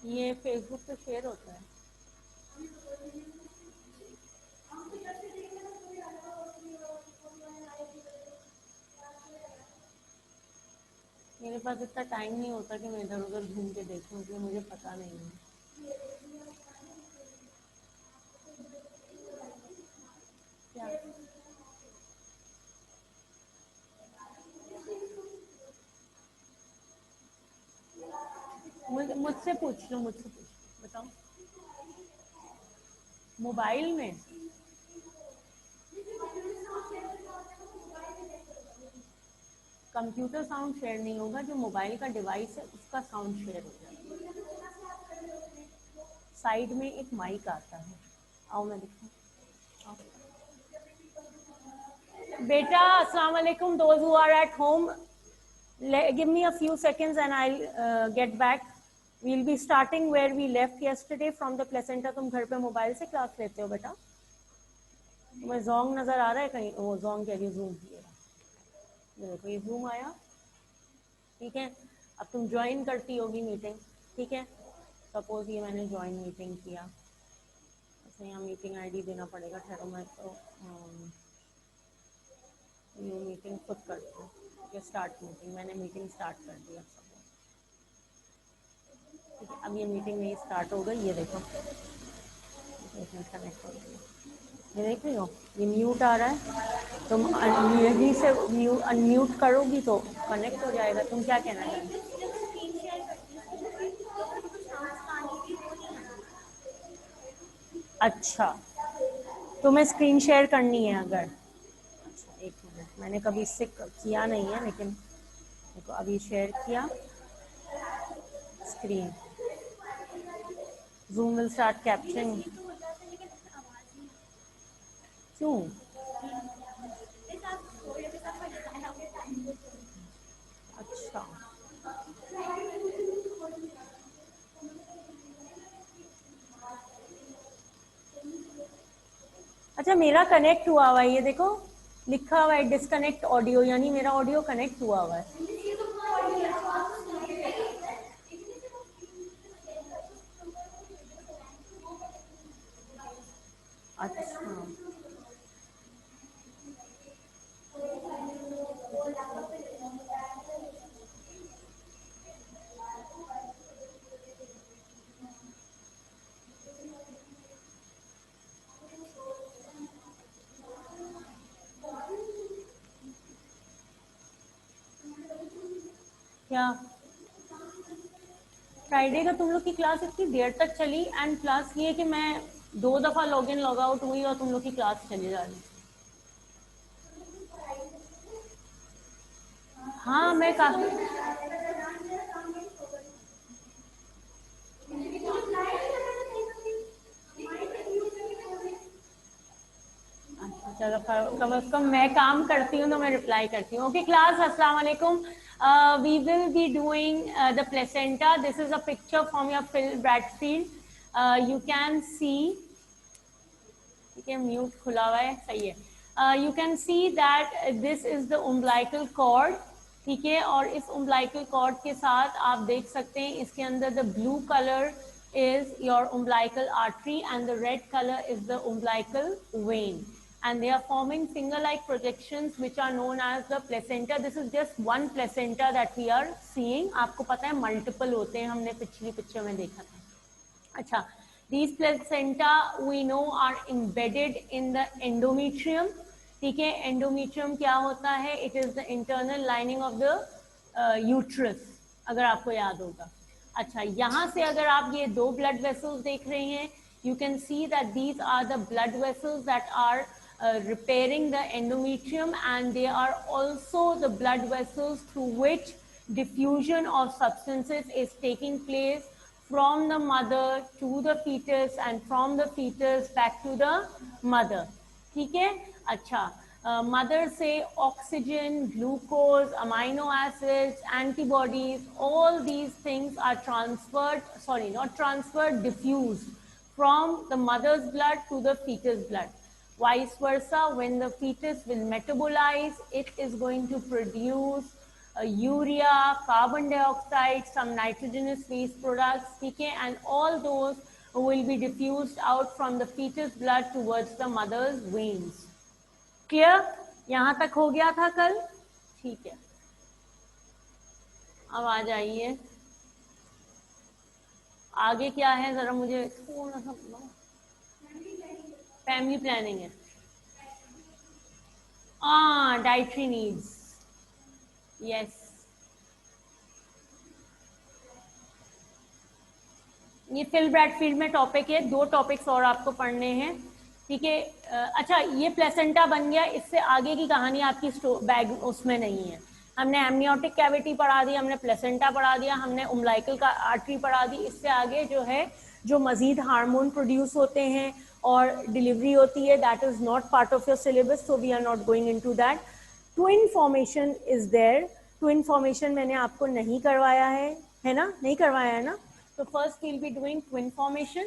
ये फेसबुक पे शेयर होता है। मेरे पास इतना टाइम नहीं होता कि मैं इधर उधर घूम के देखूं, इसलिए मुझे पता नहीं है। क्या मुझसे पूछ लो, मुझसे पूछ लो, बताओ। मोबाइल में कंप्यूटर साउंड शेयर नहीं होगा, जो मोबाइल का डिवाइस है उसका साउंड शेयर हो जाएगा। साइड में एक माइक आता है। आओ मैं दिखाऊं। बेटा अस्सलाम वालेकुम, those who are at home, give me a few seconds and I'll get back. We'll be starting where we left yesterday from the placenta. तुम घर पे मोबाइल से क्लास लेते हो बेटा? तुम्हें जोंग नजर आ रहा है कहीं? वो जोंग कह रही जूम, ये देखो ये जूम आया, ठीक है। अब तुम ज्वाइन करती होगी मीटिंग, ठीक है। सपोज ये मैंने ज्वाइन मीटिंग किया। अच्छा यहाँ मीटिंग आईडी देना पड़ेगा, ठहरो मैं तो न्यू मीटिंग खुद करती हूँ, ठीक है। स्टार्ट मीटिंग, मैंने मीटिंग स्टार्ट कर दिया सपोज, ठीक है। अब ये मीटिंग नहीं स्टार्ट हो गई, ये देखो कनेक्ट हो गई, ये देख रही हो ये म्यूट आ रहा है। तुम यहीं से अनम्यूट करोगी तो कनेक्ट हो जाएगा। तुम क्या कहना चाहते हो? अच्छा, तुम्हें स्क्रीन शेयर करनी है अगर? अच्छा एक मिनट, मैंने कभी इससे किया नहीं है, लेकिन देखो अभी शेयर किया screen. Zoom will start capturing. क्यों? अच्छा अच्छा, मेरा कनेक्ट हुआ हुआ है, ये देखो लिखा हुआ है डिस्कनेक्ट ऑडियो, यानी मेरा ऑडियो कनेक्ट हुआ हुआ है। अच्छा क्या फ्राइडे का तुम लोग की क्लास इतनी देर तक चली? एंड प्लस ये कि मैं 2 दफा लॉग इन लॉग आउट हुई और तुम लोग की क्लास चली जा रही। हाँ मैं काफी, चलो कम से कम मैं काम करती हूँ तो मैं रिप्लाई करती हूँ। ओके क्लास, अस्सलाम वालेकुम। We will be doing the placenta. This is a picture from your Phil Bradfield, you can see, ठीक है म्यूट खुला हुआ है, सही है। You can see that this is the umbilical cord, ठीक है। और इस उम्बिलिकल कॉर्ड के साथ आप देख सकते हैं इसके अंदर the blue colour is your umbilical artery and the red color is the umbilical vein, and they are forming finger like projections which are known as the placenta. This is just one placenta that we are seeing. आपको पता है multiple होते हैं, हमने पिछली picture में देखा था। अच्छा, these placenta we know are embedded in the endometrium, ठीक है। endometrium क्या होता है? It is the internal lining of the uterus, अगर आपको याद होगा। अच्छा, यहाँ से अगर आप ये 2 blood vessels देख रहे हैं, you can see that these are the blood vessels that are repairing the endometrium, and they are also the blood vessels through which diffusion of substances is taking place from the mother to the fetus and from the fetus back to the mother, ठीक है। अच्छा, mother से oxygen, glucose, amino acids, antibodies, all these things are transferred, sorry not transferred, diffused from the mother's blood to the fetus blood. Vice versa, when the fetus will metabolize, it is going to produce urea, carbon dioxide, some nitrogenous waste products, ठीक है, and all those will be diffused out from the fetus blood towards the mother's veins. Clear? यहाँ तक हो गया था कल, ठीक है. अब आ जाइए आगे क्या है, जरा मुझे थोड़ा सा. फैमिली प्लानिंग है. Dietary needs, yes. ये फिल ब्रैडफील्ड में टॉपिक है, 2 टॉपिक्स और आपको पढ़ने हैं, ठीक है. अच्छा, ये प्लेसेंटा बन गया, इससे आगे की कहानी आपकी बैग उसमें नहीं है. हमने एमनियोटिक कैविटी पढ़ा दी, हमने प्लेसेंटा पढ़ा दिया, हमने उम्बिलिकल का आर्टरी पढ़ा दी. इससे आगे जो है, जो मजीद हार्मोन प्रोड्यूस होते हैं और डिलीवरी होती है, that is not part of your syllabus, so we are not going into that. Twin formation is there. Twin formation मैंने आपको नहीं करवाया है ना, नहीं करवाया है ना. So first we'll be doing twin formation,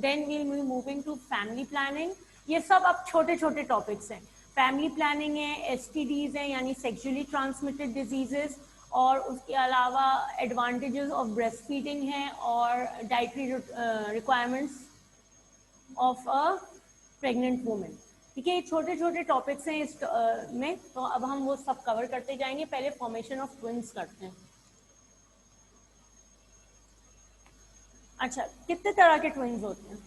then we'll be moving to family planning. ये सब अब छोटे छोटे टॉपिक्स हैं. फैमिली प्लानिंग है, STDs हैं यानी सेक्सुअली ट्रांसमिटेड डिजीजेस, और उसके अलावा एडवांटेजेस ऑफ ब्रेस्ट फीडिंग हैं और dietary requirements of a pregnant women. ठीक है, ये छोटे छोटे टॉपिक्स हैं इस में, तो अब हम वो सब कवर करते जाएंगे. पहले फॉर्मेशन ऑफ ट्विन्स करते हैं. अच्छा, कितने तरह के ट्विन्स होते हैं?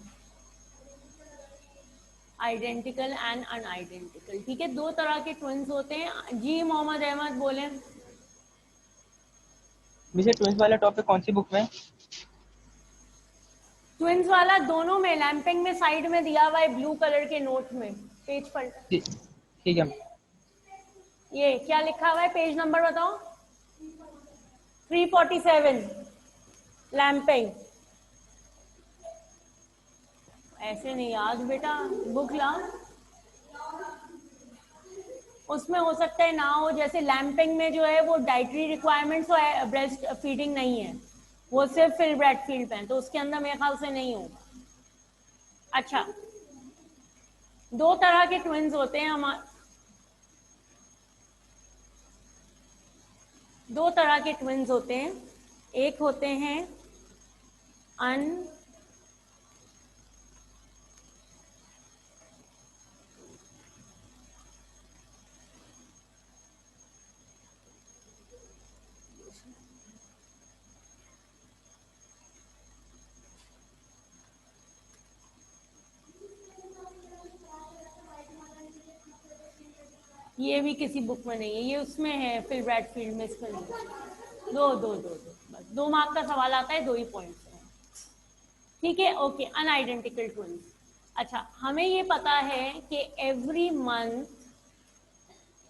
Identical and unidentical. ठीक है, 2 तरह के ट्विन्स होते हैं. जी मोहम्मद अहमद बोले. मुझे ट्विन्स वाला टॉपिक कौन सी बुक में? ट्विन्स वाला दोनों में, लैंपिंग में साइड में दिया हुआ है ब्लू कलर के नोट में, पेज पर. ठीक है. ये क्या लिखा हुआ है, पेज नंबर बताओ. 347 लैंपिंग. ऐसे नहीं याद बेटा, बुक ला. उसमें हो सकता है ना हो, जैसे लैंपिंग में जो है वो डाइटरी रिक्वायरमेंट्स और ब्रेस्ट फीडिंग नहीं है, वो सिर्फ फिल ब्रैडफील्ड पे है, तो उसके अंदर मेरे ख्याल से नहीं होगा. अच्छा, 2 तरह के ट्विन्स होते हैं हमारे. 2 तरह के ट्विन्स होते हैं. एक होते हैं ये भी किसी बुक में नहीं है, ये उसमें है फिल ब्रैडफील्ड में, इसमें नहीं. दो बस 2 मार्क का सवाल आता है, 2 ही पॉइंट्स हैं. ठीक है, ओके. अनआइडेंटिकल ट्विन्स. अच्छा, हमें ये पता है कि every month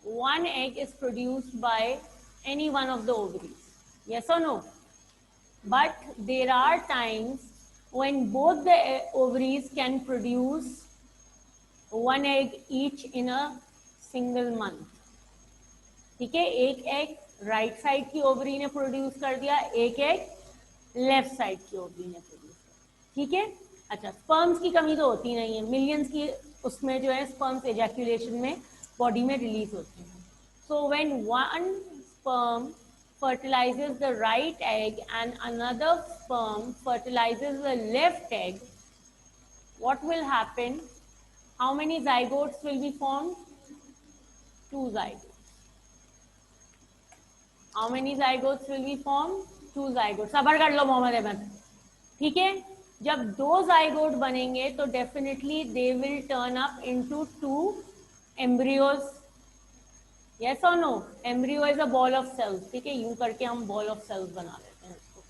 1 egg is produced by any one of the ovaries. Yes or no? But there are times when both the ovaries can produce 1 egg each in a single month. ठीक है, एक egg right side की ovary ने produce कर दिया, एक egg left side की ovary ने प्रोड्यूस कर. ठीक है. अच्छा, स्पर्म्स की कमी तो होती नहीं है, मिलियंस की उसमें जो है स्पर्म्स एजैक्यूलेशन में बॉडी में रिलीज होते हैं. So when 1 sperm fertilizes the right egg and another sperm fertilizes the left egg, what will happen? How many zygotes will be formed? 2 zygotes. How many zygotes will be formed? 2 zygotes. सबर कर लो मोहम्मद अहमद. ठीक है, जब 2 zygote बनेंगे तो definitely they will turn up into 2 embryos. Yes or no? Embryo is a ball of cells. ठीक है, यूं करके हम ball of cells बना लेते हैं इसको.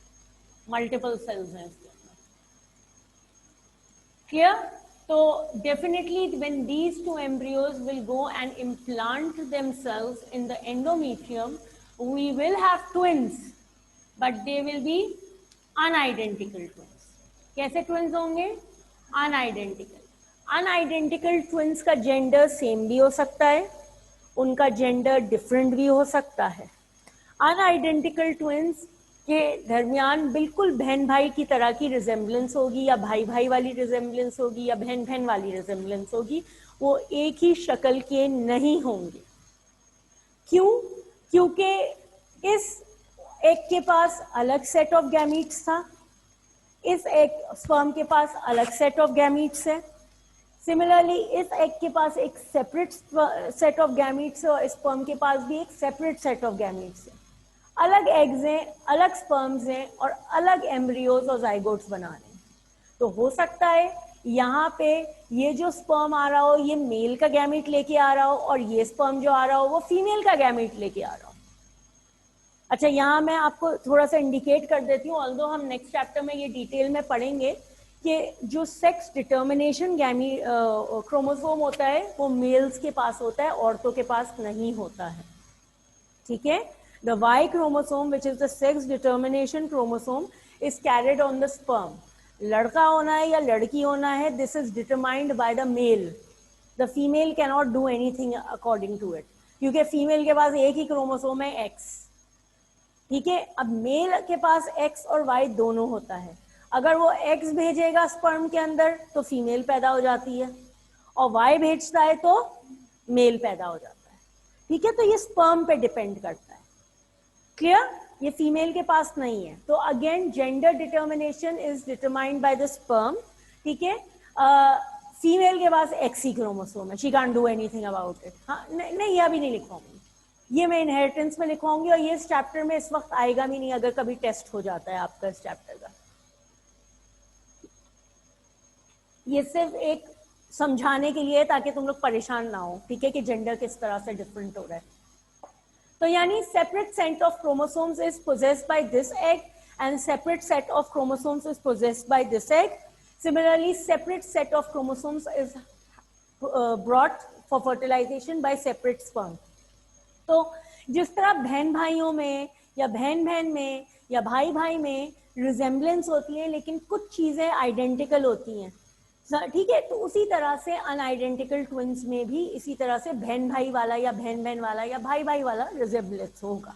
Multiple cells हैं इसके अंदर. Clear? So definitely when these 2 embryos will go and implant themselves in the endometrium, we will have twins, but they will be unidentical twins. कैसे twins होंगे? Unidentical. Unidentical twins का gender same भी हो सकता है, उनका gender different भी हो सकता है. Unidentical twins के दरमियान बिल्कुल बहन भाई की तरह की रिजेम्बलेंस होगी, या भाई भाई वाली रिजेम्बलेंस होगी, या बहन बहन वाली रिजेम्बलेंस होगी. वो एक ही शक्ल के नहीं होंगे. क्यों? क्योंकि इस एग के पास अलग सेट ऑफ गैमीट्स था, इस एग स्पर्म के पास अलग सेट ऑफ गैमीट्स है। सिमिलरली इस एग के पास एक सेपरेट सेट ऑफ गैमीट्स है और स्पर्म के पास भी एक सेपरेट सेट ऑफ गैमीट्स है। अलग एग्स हैं, अलग स्पर्म्स हैं और अलग एम्ब्रियोज और जाइगोट्स बना रहे हैं। तो हो सकता है यहाँ पे ये जो स्पर्म आ रहा हो ये मेल का गैमीट लेके आ रहा हो और ये स्पर्म जो आ रहा हो वो फीमेल का गैमीट लेके आ रहा हो। अच्छा, यहाँ मैं आपको थोड़ा सा इंडिकेट कर देती हूँ, ऑल्दो हम नेक्स्ट चैप्टर में ये डिटेल में पढ़ेंगे कि जो सेक्स डिटर्मिनेशन क्रोमोसोम होता है वो मेल्स के पास होता है, औरतों के पास नहीं होता है। ठीक है, the Y chromosome which is the sex determination chromosome is carried on the sperm. लड़का होना है या लड़की होना है, this is determined by the male. The female can not do anything according to it, क्योंकि फीमेल के पास एक ही क्रोमोसोम है एक्स। ठीक है, अब मेल के पास एक्स और वाई दोनों होता है। अगर वो एक्स भेजेगा स्पर्म के अंदर तो फीमेल पैदा हो जाती है और वाई भेजता है तो मेल पैदा हो जाता है। ठीक है, तो ये स्पर्म पे डिपेंड करता है। क्लियर? ये फीमेल के पास नहीं है। तो again gender determination is determined by the sperm. ठीक है, फीमेल के पास एक्स ही क्रोमोसोम है, she can't do anything about it. हाँ, नहीं ये अभी नहीं लिखवाऊंगी, ये मैं इनहेरिटेंस में लिखवाऊंगी और ये इस चैप्टर में इस वक्त आएगा भी नहीं, अगर कभी टेस्ट हो जाता है आपका इस चैप्टर का। ये सिर्फ एक समझाने के लिए ताकि तुम लोग परेशान ना हो, ठीक है, कि जेंडर किस तरह से डिफरेंट हो रहा है। तो यानी separate set of chromosomes is possessed by this egg and separate set of chromosomes is possessed by this egg. Similarly separate set of chromosomes is brought for fertilization by separate sperm. तो जिस तरह बहन भाइयों में या बहन बहन में या भाई भाई में रिजेम्बलेंस होती है लेकिन कुछ चीजें आइडेंटिकल होती हैं, ठीक है, तो उसी तरह से अनआइडेंटिकल ट्विंस में भी इसी तरह से बहन भाई वाला या बहन बहन वाला या भाई भाई वाला रिजेम्बलेंस होगा।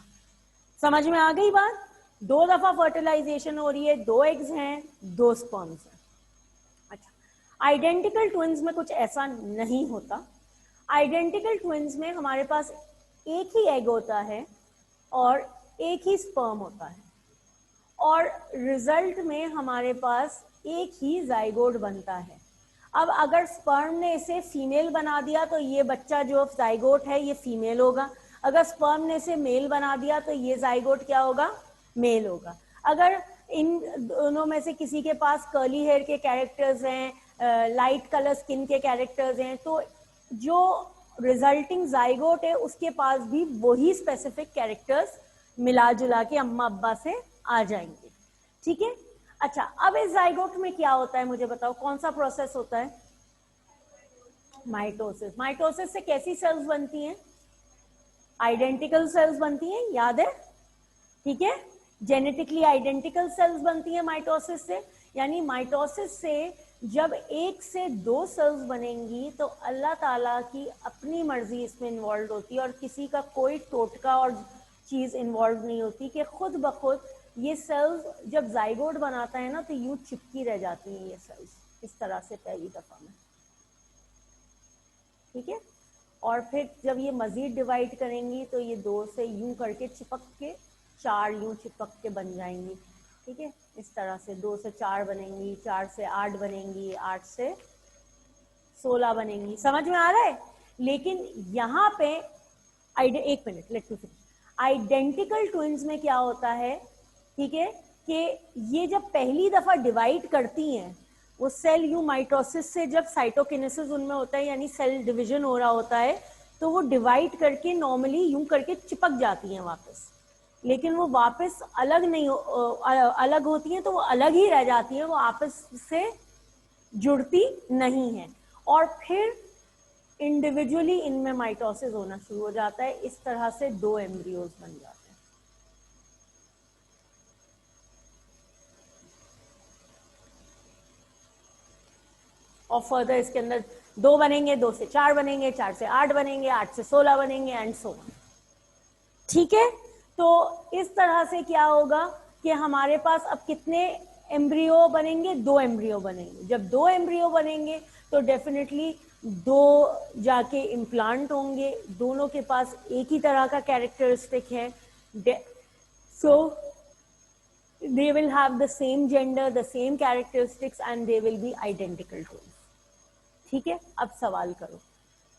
समझ में आ गई बात? 2 दफा फर्टिलाइजेशन हो रही है, 2 एग्स हैं, 2 स्पर्म्स हैं। अच्छा, आइडेंटिकल ट्विंस में कुछ ऐसा नहीं होता। आइडेंटिकल ट्विंस में हमारे पास एक ही एग होता है और एक ही स्पर्म होता है और रिजल्ट में हमारे पास एक ही जाइगोट बनता है। अब अगर स्पर्म ने इसे फीमेल बना दिया तो ये बच्चा जो जाइगोट है ये फीमेल होगा। अगर स्पर्म ने इसे मेल बना दिया तो ये जाइगोट क्या होगा? मेल होगा। अगर इन दोनों में से किसी के पास कर्ली हेयर के कैरेक्टर्स हैं, लाइट कलर स्किन के कैरेक्टर्स हैं, तो जो रिजल्टिंग जाइगोट है उसके पास भी वही स्पेसिफिक कैरेक्टर्स मिला जुला के अम्मा अब्बा से आ जाएंगे। ठीक है, अच्छा, अब इस जाइगोट में क्या होता है मुझे बताओ, कौन सा प्रोसेस होता है? माइटोसिस। माइटोसिस से कैसी सेल्स बनती हैं? आइडेंटिकल सेल्स बनती हैं, याद है? ठीक है, जेनेटिकली आइडेंटिकल सेल्स बनती हैं माइटोसिस से। यानी माइटोसिस से जब 1 से 2 सेल्स बनेंगी तो अल्लाह ताला की अपनी मर्जी इसमें इन्वॉल्व होती है और किसी का कोई टोटका और चीज इन्वॉल्व नहीं होती कि खुद ब खुद ये सेल्स जब जाइगोट बनाता है ना तो यूं चिपकी रह जाती हैं ये सेल्स इस तरह से पहली दफा में। ठीक है, और फिर जब ये मजीद डिवाइड करेंगी तो ये 2 से यूं करके चिपक के 4 यूं चिपक के बन जाएंगी। ठीक है, इस तरह से 2 से 4 बनेंगी, 4 से 8 बनेंगी, 8 से 16 बनेंगी। समझ में आ रहा है? लेकिन यहाँ पे एक minute, let me finish. Identical twins में क्या होता है, ठीक है, कि ये जब पहली दफा डिवाइड करती हैं वो सेल यूं माइटोसिस से जब साइटोकिनेसिस उनमें होता है यानी सेल डिवीजन हो रहा होता है तो वो डिवाइड करके नॉर्मली यूं करके चिपक जाती हैं वापस, लेकिन वो वापस अलग नहीं अलग होती हैं तो वो अलग ही रह जाती हैं, वो आपस से जुड़ती नहीं है और फिर इंडिविजुअली इनमें माइटोसिस होना शुरू हो जाता है। इस तरह से 2 एम्ब्रियोज बन जाते हैं। और फर्दर इसके अंदर 2 बनेंगे, 2 से 4 बनेंगे, 4 से 8 बनेंगे, 8 से 16 बनेंगे एंड सो ऑन। ठीक है, तो इस तरह से क्या होगा कि हमारे पास अब कितने एम्ब्रियो बनेंगे? 2 एम्ब्रियो बनेंगे। जब 2 एम्ब्रियो बनेंगे तो डेफिनेटली 2 जाके इम्प्लांट होंगे, दोनों के पास एक ही तरह का कैरेक्टरिस्टिक है। So they will have the same gender, the same characteristics, and they will be identical twins. ठीक है, अब सवाल करो.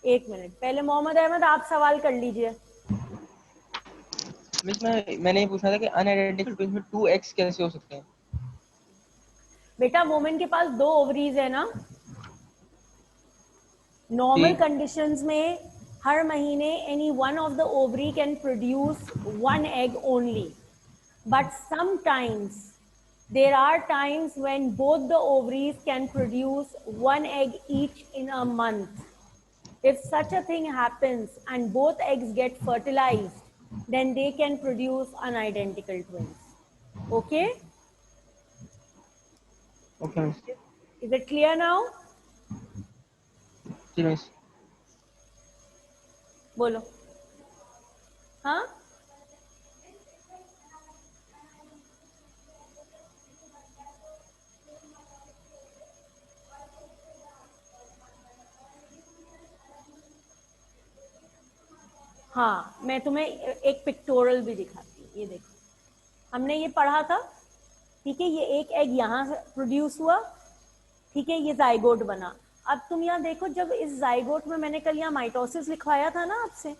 एक मिनट, पहले मोहम्मद अहमद आप सवाल कर लीजिए. मिस मैंने ये पूछना था कि अनआइडेंटिकल ट्विंस में 2x कैसे हो सकते हैं? बेटा वुमेन के पास 2 ओवरीज है ना. नॉर्मल कंडीशंस में हर महीने any one of the ovary can produce 1 egg only, but sometimes there are times when both the ovaries can produce 1 egg each in a month. If such a thing happens and both eggs get fertilized, then they can produce unidentical twins. Okay? Okay, miss. Is it clear now? जी miss. बोलो. हाँ, हाँ, मैं तुम्हें एक pectoral भी दिखाती हूँ. ये देखो, हमने ये पढ़ा था. ठीक है, ये एक एग यहाँ से प्रोड्यूस हुआ. ठीक है, ये जाइगोट बना. अब तुम यहाँ देखो, जब इस जाइगोट में, मैंने कल यहाँ माइटोसिस लिखवाया था ना आपसे,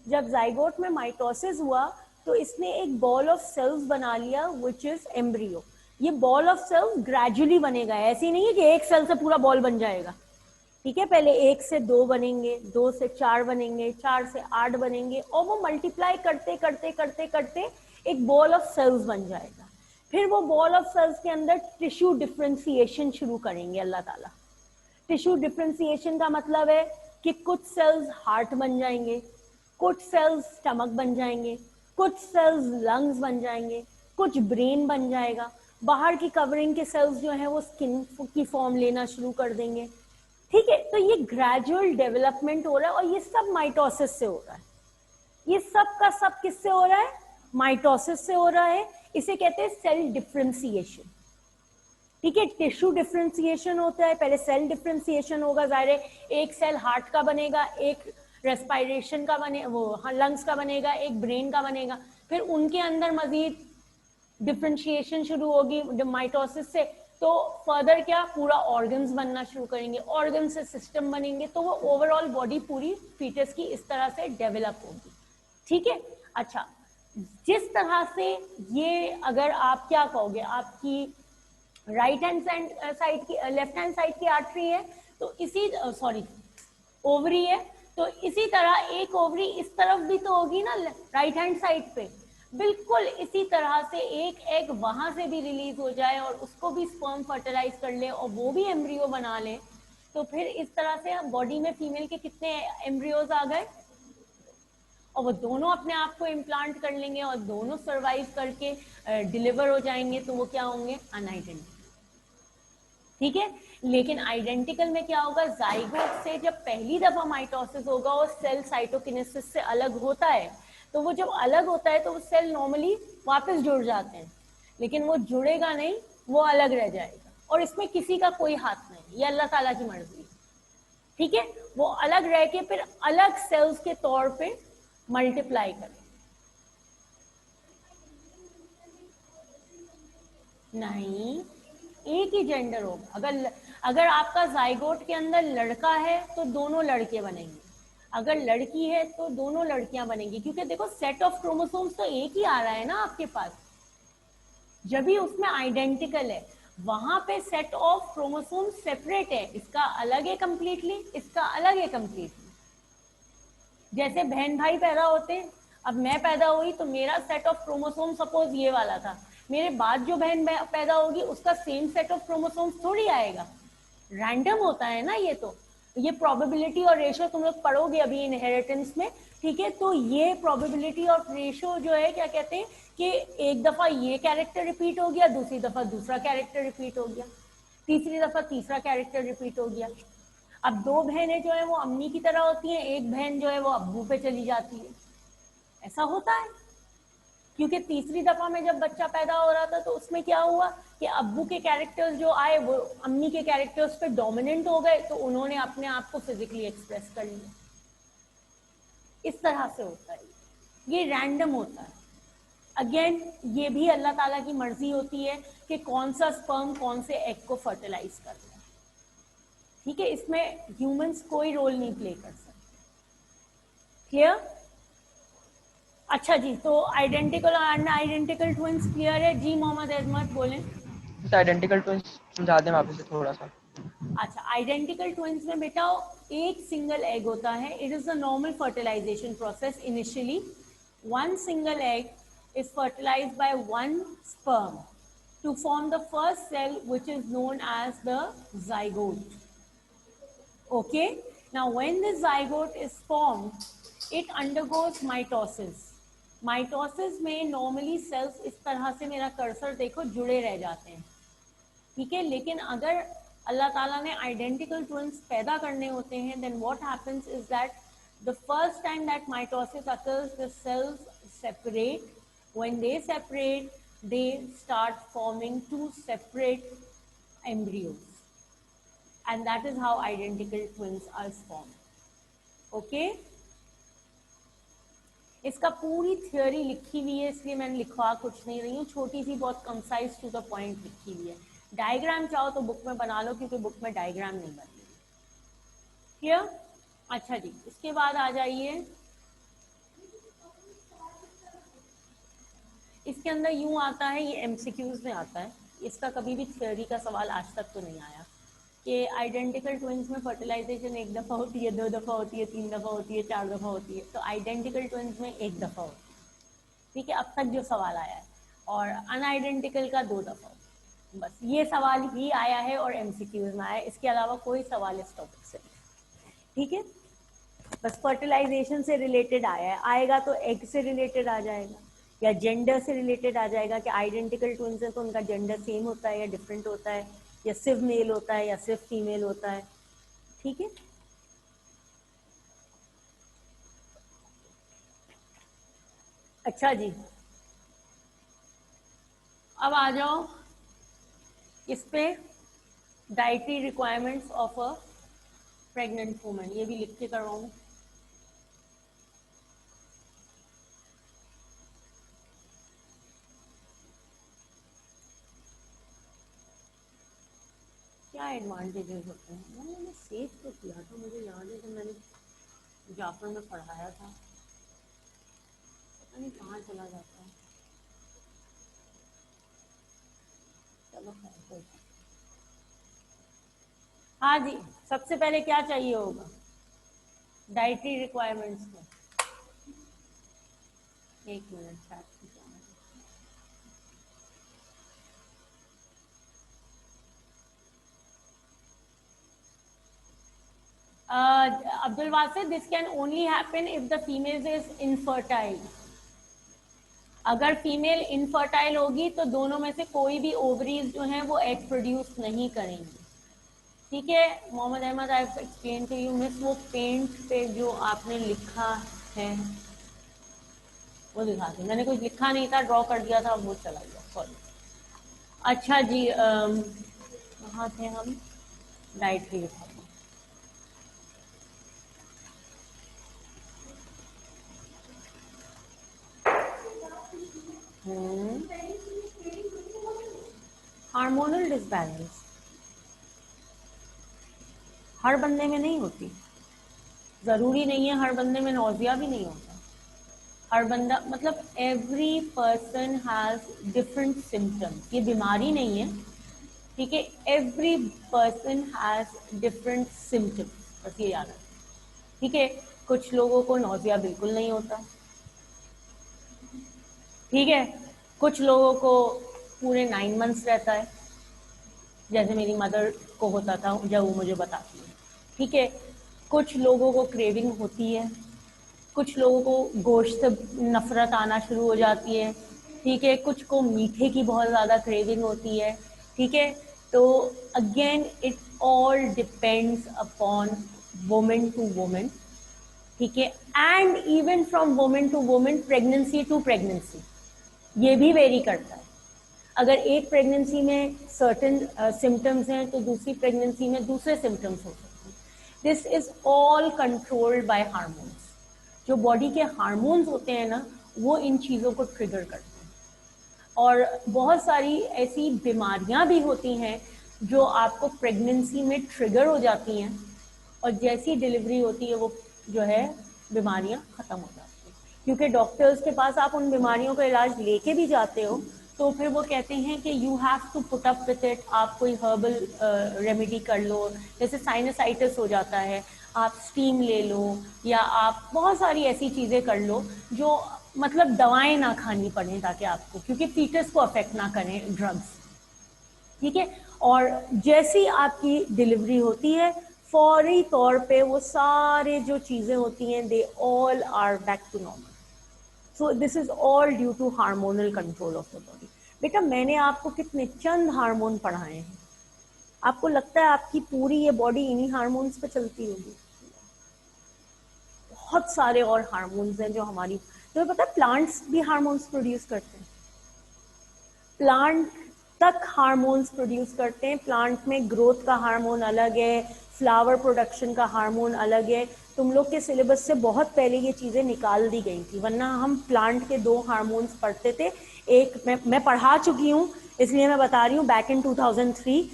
जब जाइगोट में माइटोसिस हुआ तो इसने एक बॉल ऑफ सेल्स बना लिया विच इज एम्ब्रियो. ये बॉल ऑफ सेल्स ग्रेजुअली बनेगा, ऐसे ही नहीं है कि एक सेल से पूरा बॉल बन जाएगा. ठीक है, पहले 1 से 2 बनेंगे, 2 से 4 बनेंगे, 4 से 8 बनेंगे, और वो मल्टीप्लाई करते करते करते करते एक बॉल ऑफ सेल्स बन जाएगा. फिर वो बॉल ऑफ सेल्स के अंदर टिश्यू डिफ्रेंसिएशन शुरू करेंगे अल्लाह ताला. टिश्यू डिफ्रेंसिएशन का मतलब है कि कुछ सेल्स हार्ट बन जाएंगे, कुछ सेल्स स्टमक बन जाएंगे, कुछ सेल्स लंग्स बन जाएंगे, कुछ ब्रेन बन जाएगा. बाहर की कवरिंग के सेल्स जो है वो स्किन की फॉर्म लेना शुरू कर देंगे. ठीक है, तो ये ग्रेजुअल डेवलपमेंट हो रहा है, और ये सब माइटोसिस से हो रहा है. ये सब का सब किससे हो रहा है? माइटोसिस से हो रहा है. इसे कहते हैं सेल डिफ्रेंसिएशन. ठीक है, टिश्यू डिफ्रेंसिएशन होता है, पहले सेल डिफ्रेंसिएशन होगा. जाहिर है, एक सेल हार्ट का बनेगा, एक रेस्पिरेशन का बने, वो लंग्स का बनेगा, एक ब्रेन का बनेगा. फिर उनके अंदर मजीद डिफ्रेंशिएशन शुरू होगी माइटोसिस से. तो फर्दर क्या, पूरा ऑर्गन्स बनना शुरू करेंगे, ऑर्गन से सिस्टम बनेंगे. तो वो ओवरऑल बॉडी पूरी फीटस की इस तरह से डेवलप होगी. ठीक है, अच्छा, जिस तरह से ये, अगर आप क्या कहोगे, आपकी राइट हैंड साइड की, लेफ्ट हैंड साइड की आर्टरी है, तो इसी, सॉरी, ओवरी है, तो इसी तरह एक ओवरी इस तरफ भी तो होगी ना, राइट हैंड साइड पे. बिल्कुल इसी तरह से एक एग वहां से भी रिलीज हो जाए और उसको भी स्पर्म फर्टिलाइज कर ले और वो भी एम्ब्रियो बना ले, तो फिर इस तरह से बॉडी में फीमेल के कितने एम्ब्रियोज आ गए, और वो दोनों अपने आप को इम्प्लांट कर लेंगे और दोनों सर्वाइव करके डिलीवर हो जाएंगे. तो वो क्या होंगे? अनआइडेंटिकल. ठीक है, लेकिन आइडेंटिकल में क्या होगा, जाइगोट से जब पहली दफा माइटोसिस होगा और सेल साइटोकिनेसिस से अलग होता है, तो वो जब अलग होता है तो वो सेल नॉर्मली वापस जुड़ जाते हैं, लेकिन वो जुड़ेगा नहीं, वो अलग रह जाएगा. और इसमें किसी का कोई हाथ नहीं, ये अल्लाह ताला की मर्जी. ठीक है, वो अलग रह के फिर अलग सेल्स के तौर पे मल्टीप्लाई करें. नहीं, एक ही जेंडर होगा. अगर आपका जाइगोट के अंदर लड़का है तो दोनों लड़के बनेंगे, अगर लड़की है तो दोनों लड़कियां बनेंगी, क्योंकि देखो सेट ऑफ क्रोमोसोम्स तो एक ही आ रहा है ना आपके पास. जब भी उसमें आइडेंटिकल है, वहां पे सेट ऑफ क्रोमोसोम्स सेपरेट है, इसका अलग है कंप्लीटली, इसका अलग है कंप्लीटली. जैसे बहन भाई पैदा होते हैं, अब मैं पैदा हुई तो मेरा सेट ऑफ क्रोमोसोम सपोज ये वाला था, मेरे बाद जो बहन पैदा होगी उसका सेम सेट ऑफ क्रोमोसोम्स थोड़ी आएगा, रैंडम होता है ना. ये ये प्रोबेबिलिटी और रेशो तुम लोग पढ़ोगे अभी इनहेरिटेंस में. ठीक है, तो ये प्रोबेबिलिटी और रेशो जो है, क्या कहते हैं कि एक दफा ये कैरेक्टर रिपीट हो गया, दूसरी दफा दूसरा कैरेक्टर रिपीट हो गया, तीसरी दफा तीसरा कैरेक्टर रिपीट हो गया. अब 2 बहनें जो है वो अम्मी की तरह होती हैं, एक बहन जो है वो अब्बू पे चली जाती है. ऐसा होता है, क्योंकि तीसरी दफा में जब बच्चा पैदा हो रहा था तो उसमें क्या हुआ कि अब्बू के कैरेक्टर्स जो आए वो अम्मी के कैरेक्टर्स पे डोमिनेंट हो गए, तो उन्होंने अपने आप को फिजिकली एक्सप्रेस कर लिया. इस तरह से होता है, ये रैंडम होता है. अगेन ये भी अल्लाह ताला की मर्जी होती है कि कौन सा स्पर्म कौन से एग को फर्टिलाइज करता है, ठीक है, इसमें ह्यूमंस कोई रोल नहीं प्ले कर सकते। क्लियर? अच्छा जी, तो आइडेंटिकल और अनआइडेंटिकल ट्विंस क्लियर है जी? मोहम्मद अहमद बोलें। आइडेंटिकल ट्विंस समझा दें वापस से थोड़ा सा। अच्छा, आइडेंटिकल ट्विंस में बेटा एक सिंगल एग होता है। It is the normal fertilization process. Initially one single egg is fertilized by one sperm to form the first cell, which is known as the zygote. Okay, now when the zygote is formed, it undergoes mitosis. Mitosis में normally cells इस तरह से, मेरा cursor देखो, जुड़े रह जाते हैं, ठीक है, लेकिन अगर अल्लाह ताला ने आइडेंटिकल ट्विंस पैदा करने होते हैं, then what happens is that the first time that mitosis occurs, the cells separate. When they separate, they start forming two separate embryos, and that is how identical twins are formed. Okay? इसका पूरी theory लिखी हुई है, इसलिए मैंने लिखवा कुछ नहीं रही हूँ, छोटी सी बहुत कंसाइज टू द पॉइंट लिखी हुई है। डायग्राम चाहो तो बुक में बना लो, क्योंकि बुक में डायग्राम नहीं बनी। क्लियर? अच्छा जी, इसके बाद आ जाइए, इसके अंदर यूं आता है, ये एमसीक्यूज में आता है, इसका कभी भी थ्योरी का सवाल आज तक तो नहीं आया कि आइडेंटिकल ट्विंस में फर्टिलाइजेशन एक दफ़ा होती है, 2 दफ़ा होती है, 3 दफ़ा होती है, 4 दफ़ा होती है। तो आइडेंटिकल ट्विंस में 1 दफ़ा होती है, ठीक है, अब तक जो सवाल आया है, और अनआइडेंटिकल का 2 दफ़ा होता है। बस ये सवाल ही आया है और एमसीक्यूज में आया है, इसके अलावा कोई सवाल इस टॉपिक से, ठीक है, बस फर्टिलाइजेशन से रिलेटेड आया है। आएगा तो एग से रिलेटेड आ जाएगा, या जेंडर से रिलेटेड आ जाएगा कि आइडेंटिकल ट्विंस हैं तो उनका जेंडर सेम होता है या डिफरेंट होता है, या सिर्फ मेल होता है या सिर्फ फीमेल होता है, ठीक है। अच्छा जी, अब आ जाओ इस पे, dietary requirements of a pregnant woman, ये भी लिख के करवाऊं। क्या एडवांटेजेस होते हैं? मैंने सेव तो किया था, मुझे याद है कि मैंने जाफर में पढ़ाया था, पता नहीं कहाँ चला जाता है। चलो खैर, हाँ जी, सबसे पहले क्या चाहिए होगा डाइटरी रिक्वायरमेंट्स में? एक minute, chat Abdul Wasid, this can only happen if the female is infertile. अगर फीमेल इनफर्टाइल होगी तो दोनों में से कोई भी ओवरीज जो हैं वो एग प्रोड्यूस नहीं करेंगी, ठीक है। Mohammad Ahmad, I have explain to you miss, वो पेंट पे जो आपने लिखा है वो दिखा दी, मैंने कुछ लिखा नहीं था, ड्रॉ कर दिया था, वो चला गया, सॉरी। अच्छा जी, कहाँ थे हम? डाइटरी रिक्वायरमेंट, हार्मोनल डिसबैलेंस हर बंदे में नहीं होती, जरूरी नहीं है हर बंदे में नौजिया भी नहीं होता। हर बंदा, मतलब every person has different symptoms, ये बीमारी नहीं है, ठीक है, every person has different symptoms, बस ये याद रखना, ठीक है। कुछ लोगों को नौजिया बिल्कुल नहीं होता, ठीक है, कुछ लोगों को पूरे 9 मंथ्स रहता है, जैसे मेरी मदर को होता था जब वो मुझे बताती है, ठीक है। कुछ लोगों को क्रेविंग होती है, कुछ लोगों को गोश्त से नफरत आना शुरू हो जाती है, ठीक है, कुछ को मीठे की बहुत ज़्यादा क्रेविंग होती है, ठीक है। तो again it all depends upon women to women, ठीक है, and even from women to women, pregnancy to pregnancy, ये भी वेरी करता है। अगर एक प्रेगनेंसी में सर्टेन सिम्टम्स हैं तो दूसरी प्रेगनेंसी में दूसरे सिम्टम्स हो सकते हैं। This is all controlled by hormones. जो बॉडी के हार्मोन्स होते हैं ना, वो इन चीज़ों को ट्रिगर करते हैं, और बहुत सारी ऐसी बीमारियां भी होती हैं जो आपको प्रेगनेंसी में ट्रिगर हो जाती हैं और जैसी डिलीवरी होती है वो जो है बीमारियां खत्म हो जाती हैं, क्योंकि डॉक्टर्स के पास आप उन बीमारियों का इलाज लेके भी जाते हो तो फिर वो कहते हैं कि you have to put up with it, आप कोई हर्बल रेमेडी कर लो, जैसे साइनसाइटिस हो जाता है आप स्टीम ले लो, या आप बहुत सारी ऐसी चीज़ें कर लो जो मतलब दवाएं ना खानी पड़े ताकि आपको, क्योंकि फीटस को अफेक्ट ना करें ड्रग्स, ठीक है। और जैसी आपकी डिलीवरी होती है फौरी तौर पे वो सारे जो चीज़ें होती हैं they all are back to normal. So this is all due to hormonal control of the body. बेटा मैंने आपको कितने चंद हार्मोन पढ़ाए हैं, आपको लगता है आपकी पूरी ये बॉडी इन्हीं हार्मोन्स पे चलती होगी? बहुत सारे और हार्मोन्स हैं जो हमारी, तुम्हें पता है प्लांट्स भी हार्मोन्स प्रोड्यूस करते हैं, प्लांट तक हार्मोन्स प्रोड्यूस करते हैं। प्लांट में ग्रोथ का हार्मोन अलग है, फ्लावर प्रोडक्शन का हार्मोन अलग है। तुम लोग के सिलेबस से बहुत पहले ये चीज़ें निकाल दी गई थी, वरना हम प्लांट के 2 हार्मोन्स पढ़ते थे। एक मैं पढ़ा चुकी हूँ इसलिए मैं बता रही हूँ, बैक इन 2003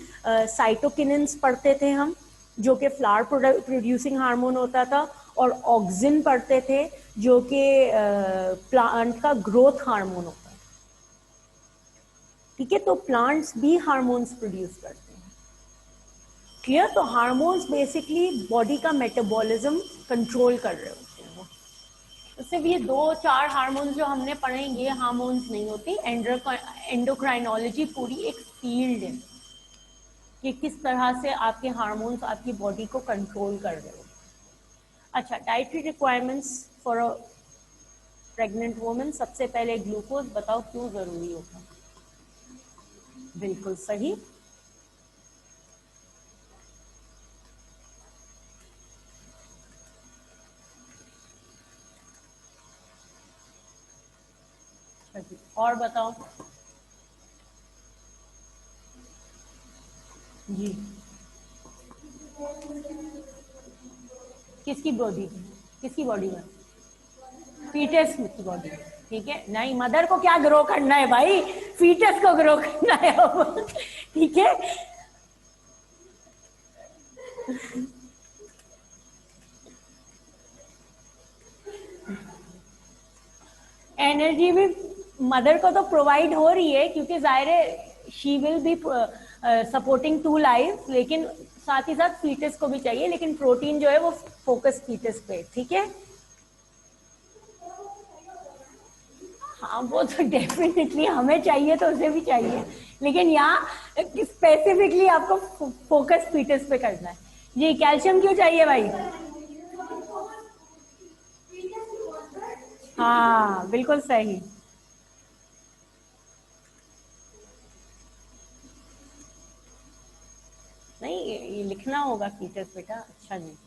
साइटोकिनिन्स पढ़ते थे हम जो कि फ्लावर प्रोड्यूसिंग हार्मोन होता था, और ऑक्सिन पढ़ते थे जो कि प्लांट का ग्रोथ हार्मोन होता है, ठीक है। तो प्लांट्स भी हार्मोन्स प्रोड्यूस करते हैं, क्लियर। तो हार्मोन्स बेसिकली बॉडी का मेटाबॉलिज्म कंट्रोल कर रहे होते हैं वो। तो सिर्फ ये 2-4 हार्मोन्स जो हमने पढ़े ये हार्मोन्स नहीं होती, एंडोक्राइनोलॉजी पूरी एक फील्ड है कि किस तरह से आपके हार्मोन्स आपकी बॉडी को कंट्रोल कर रहे हो। अच्छा, dietary requirements for a pregnant woman, सबसे पहले ग्लूकोज, बताओ क्यों जरूरी होता है? बिल्कुल सही, और बताओ जी। किसकी बॉडी में, किसकी बॉडी में? फीटस की बॉडी में, ठीक है। नहीं, मदर को क्या ग्रो करना है भाई, फीटस को ग्रो करना है अब, ठीक है। एनर्जी भी मदर को तो प्रोवाइड हो रही है क्योंकि जाहिर है she will be supporting 2 life, लेकिन साथ ही साथ फीटस को भी चाहिए, लेकिन प्रोटीन जो है वो फोकस फीटस पे, ठीक है। हाँ वो तो डेफिनेटली हमें चाहिए तो उसे भी चाहिए, लेकिन यहाँ स्पेसिफिकली आपको फोकस फीटस पे करना है। जी, कैल्शियम क्यों चाहिए भाई? हाँ बिल्कुल सही। नहीं ये लिखना होगा फीचर्स बेटा, अच्छा जी।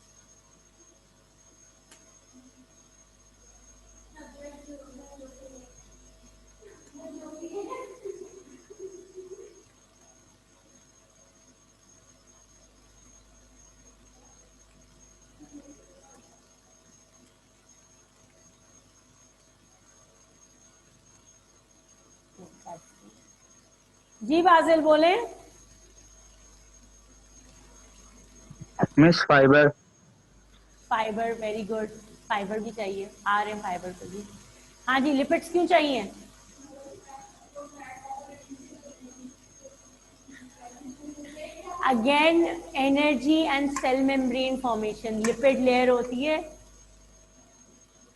जी बाजिल बोले। Miss fibre. Fibre, very good, fibre भी चाहिए, आ रहे हैं फाइबर को भी। हाँ जी, लिपिड्स क्यों चाहिए? Again energy and cell membrane formation, lipid layer होती है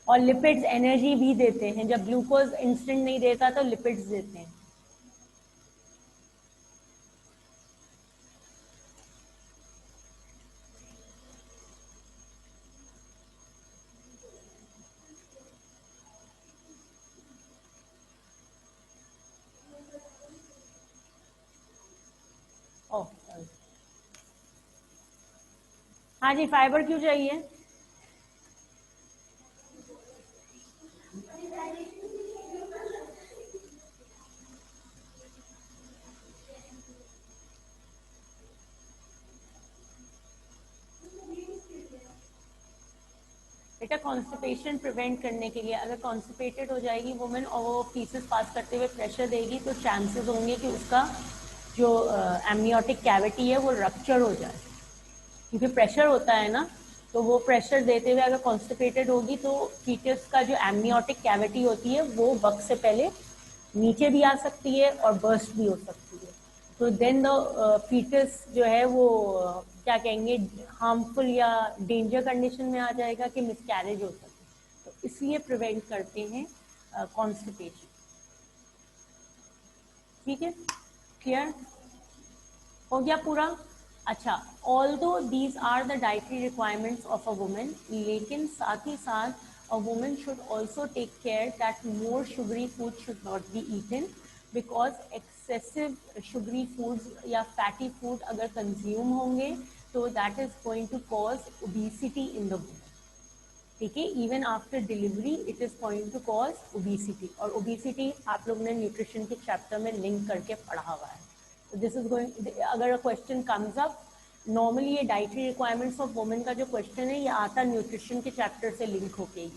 और लिपिड्स एनर्जी भी देते हैं, जब ग्लूकोज इंस्टेंट नहीं देता तो लिपिड्स देते हैं। Oh sorry. हाँ जी, फाइबर क्यों चाहिए? बेटा बेटा कॉन्स्टिपेशन प्रिवेंट करने के लिए, अगर कॉन्स्टिपेटेड हो जाएगी वुमेन और वो फीसेस पास करते हुए प्रेशर देगी तो चांसेस होंगे कि उसका जो एमनियोटिक कैविटी है वो रप्चर हो जाए, क्योंकि प्रेशर होता है ना, तो वो प्रेशर देते हुए अगर कॉन्स्टिपेटेड होगी तो फीटस का जो एमनियोटिक कैविटी होती है वो वक्त से पहले नीचे भी आ सकती है और बर्स्ट भी हो सकती है। तो देन द फीटस जो है वो क्या कहेंगे, हार्मफुल या डेंजर कंडीशन में आ जाएगा कि मिसकैरेज हो सके, तो इसलिए प्रिवेंट करते हैं कॉन्स्टिपेशन। ठीक है, क्लियर हो गया पूरा? अच्छा, although these are the dietary requirements of a women, लेकिन साथ ही साथ a woman should also take care that more sugary food should not be eaten, because excessive sugary foods या fatty food अगर consume होंगे तो that is going to cause obesity in the woman. ठीक है, even after delivery it is going to cause obesity, और obesity आप लोग ने न्यूट्रिशन के चैप्टर में लिंक करके पढ़ा हुआ है। तो दिस इज गोइंग, अगर क्वेश्चन कम्स अप, नॉर्मली ये डाइटरी रिक्वायरमेंट्स ऑफ वुमेन का जो क्वेश्चन है ये आता न्यूट्रिशन के चैप्टर से लिंक होके ही,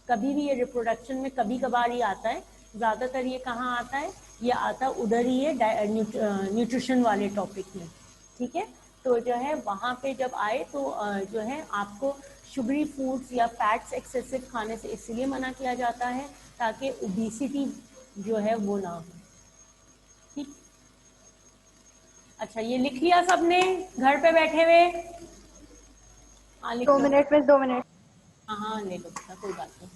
कभी भी ये रिप्रोडक्शन में कभी कभार ही आता है, ज़्यादातर ये कहाँ आता है, ये आता उधर ही है न्यूट्रिशन वाले टॉपिक में। ठीक है, तो जो है वहाँ पे जब आए तो जो है आपको शुगरी फूड्स या फैट्स एक्सेसिव खाने से इसलिए मना किया जाता है ताकि ओबेसिटी जो है वो ना हो। ठीक, अच्छा ये लिख लिया सबने घर पे बैठे हुए? हाँ लिख 2 लो। मिनट में 2 मिनट। हाँ हाँ ले लो बेटा, कोई बात नहीं।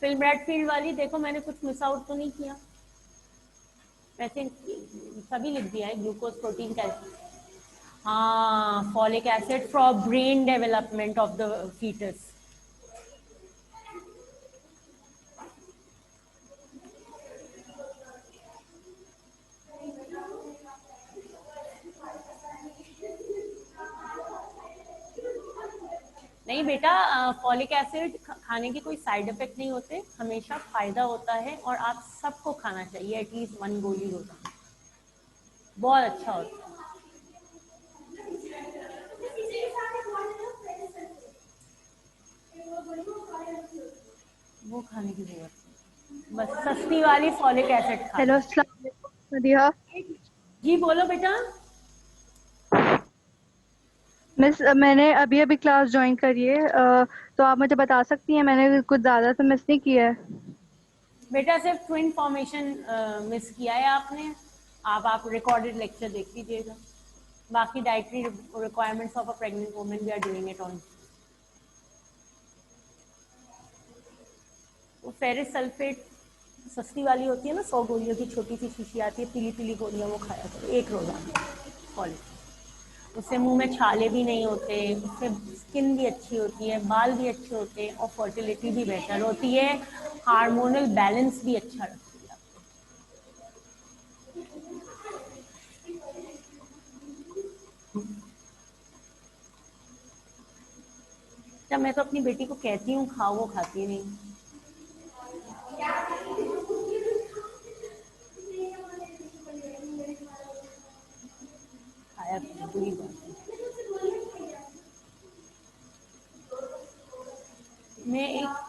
फिल ब्रैडफील्ड वाली देखो, मैंने कुछ मिस आउट तो नहीं किया? वैसे सभी लिख दिया है, ग्लूकोज प्रोटीन कैल्शियम। हाँ, folic acid for brain development of the foetus. नहीं बेटा, फॉलिक एसिड खाने के कोई साइड इफेक्ट नहीं होते, हमेशा फायदा होता है और आप सबको खाना चाहिए एटलीस्ट 1 गोली रोजाना, बहुत अच्छा होता है। वो खाने की जरूरत नहीं, बस सस्ती वाली फॉलिक एसिड खा हेलो, लो। अस्सलाम वालेकुम नदिया। जी बोलो बेटा। मिस, मैंने अभी अभी क्लास ज्वाइन करी है, तो आप मुझे बता सकती हैं, मैंने कुछ ज़्यादा तो मिस नहीं किया है? बेटा सिर्फ ट्विन फॉर्मेशन मिस किया है आपने, आप रिकॉर्डेड लेक्चर देख लीजिएगा, बाकी dietary requirements of a pregnant women we are doing it on. वो फेरिस सल्फेट सस्ती वाली होती है ना, 100 गोलियों की छोटी सी शीशी आती है, पीली पीली गोलियां, वो खाया करो 1 रोजाना फॉलिक। उससे मुंह में छाले भी नहीं होते, उससे स्किन भी अच्छी होती है, बाल भी अच्छे होते हैं और फर्टिलिटी भी बेहतर होती है, हार्मोनल बैलेंस भी अच्छा रखती है। जब मैं तो अपनी बेटी को कहती हूँ खाओ, वो खाती नहीं। खाया बुरी बात है। मैं एक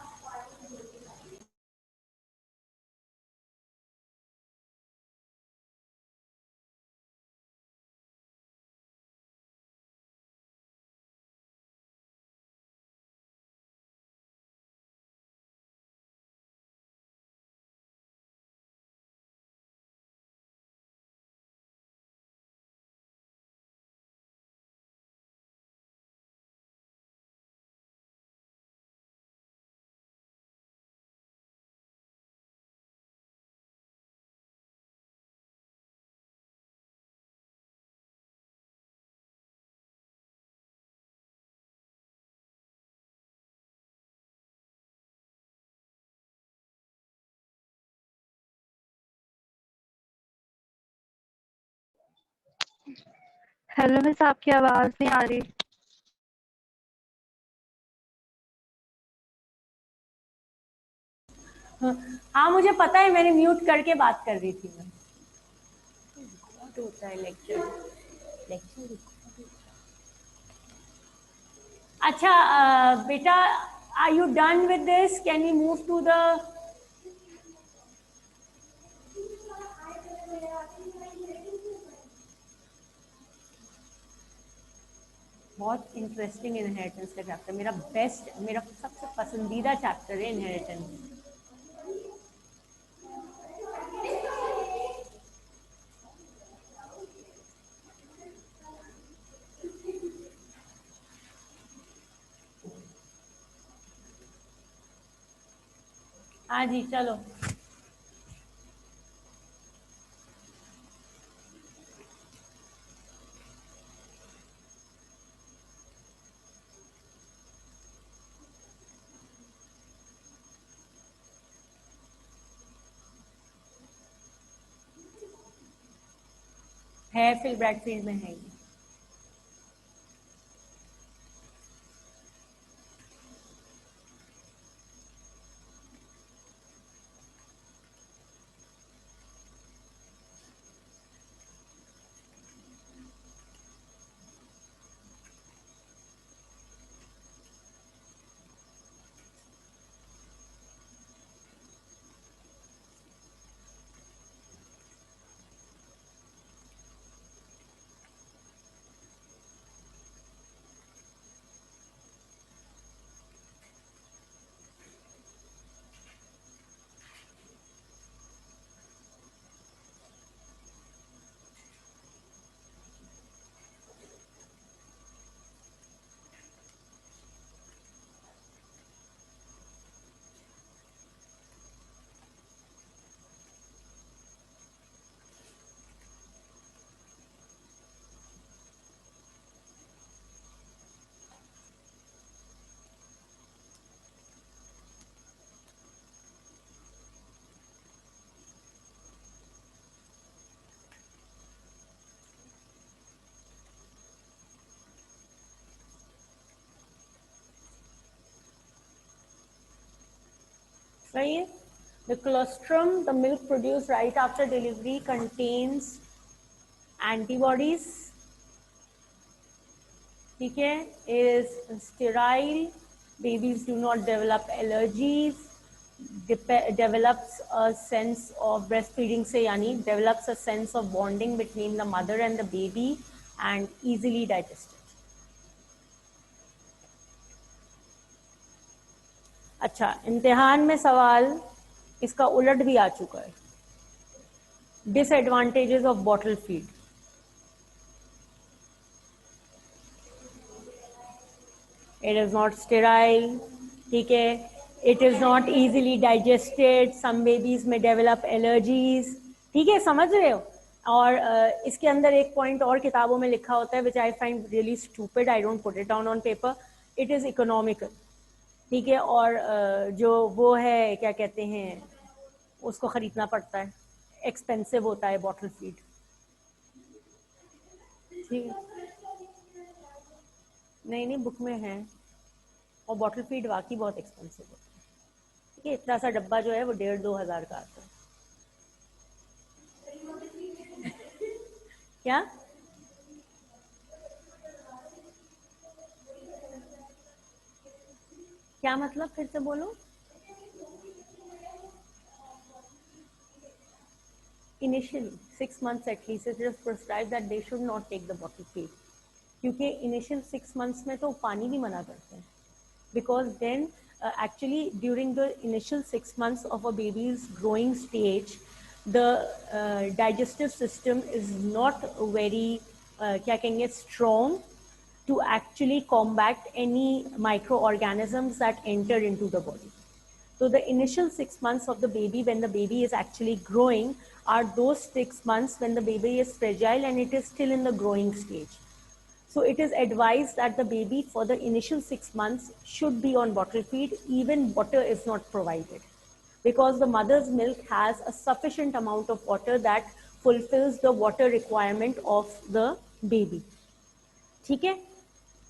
हेलो मिस, आपकी आवाज़ नहीं आ रही। हाँ मुझे पता है, मैंने म्यूट करके बात कर रही थी मैं। रिकॉर्ड होता है लेक्चर, लेक्चर रिकॉर्ड होता है। अच्छा बेटा, are you done with this? Can we move to the बहुत इंटरेस्टिंग इनहेरिटेंस का चैप्टर, मेरा बेस्ट, मेरा सबसे पसंदीदा चैप्टर है इनहेरिटेंस। हाँ जी चलो, है फिल ब्रैड फील्ड में है। सही है। The colostrum, the milk produced right after delivery, contains antibodies, ठीक है, is sterile, babies do not develop allergies, develops a sense of breastfeeding से यानी develops a sense of bonding between the mother and the baby and easily digested। अच्छा, इम्तिहान में सवाल इसका उलट भी आ चुका है, disadvantages of bottle feed. It is not sterile, ठीक है, it is not easily digested, some babies में डेवलप एलर्जीज, ठीक है, समझ रहे हो। और इसके अंदर एक पॉइंट और किताबों में लिखा होता है which I find really stupid, I don't put it down on paper, it is economical, ठीक है, और जो वो है क्या कहते हैं उसको खरीदना पड़ता है, एक्सपेंसिव होता है बॉटल फीड, ठीक है। नहीं नहीं, बुक में है, और बॉटल फीड वाकई बहुत एक्सपेंसिव होता है, ठीक है, इतना सा डब्बा जो है वो 1,500-2 हज़ार का आता है। क्या क्या मतलब, फिर से बोलो। Initially 6 months at least it is prescribed that they should not take the bottle feed, क्योंकि initial 6 months में तो पानी भी मना करते हैं, because then actually during the initial 6 months of a baby's growing stage the digestive system is not very क्या कहेंगे strong to actually combat any microorganisms that enter into the body. So the initial 6 months of the baby, when the baby is actually growing, are those 6 months when the baby is fragile and it is still in the growing stage. So it is advised that the baby for the initial 6 months should be on bottle feed, even water is not provided, because the mother's milk has a sufficient amount of water that fulfills the water requirement of the baby, ठीक है।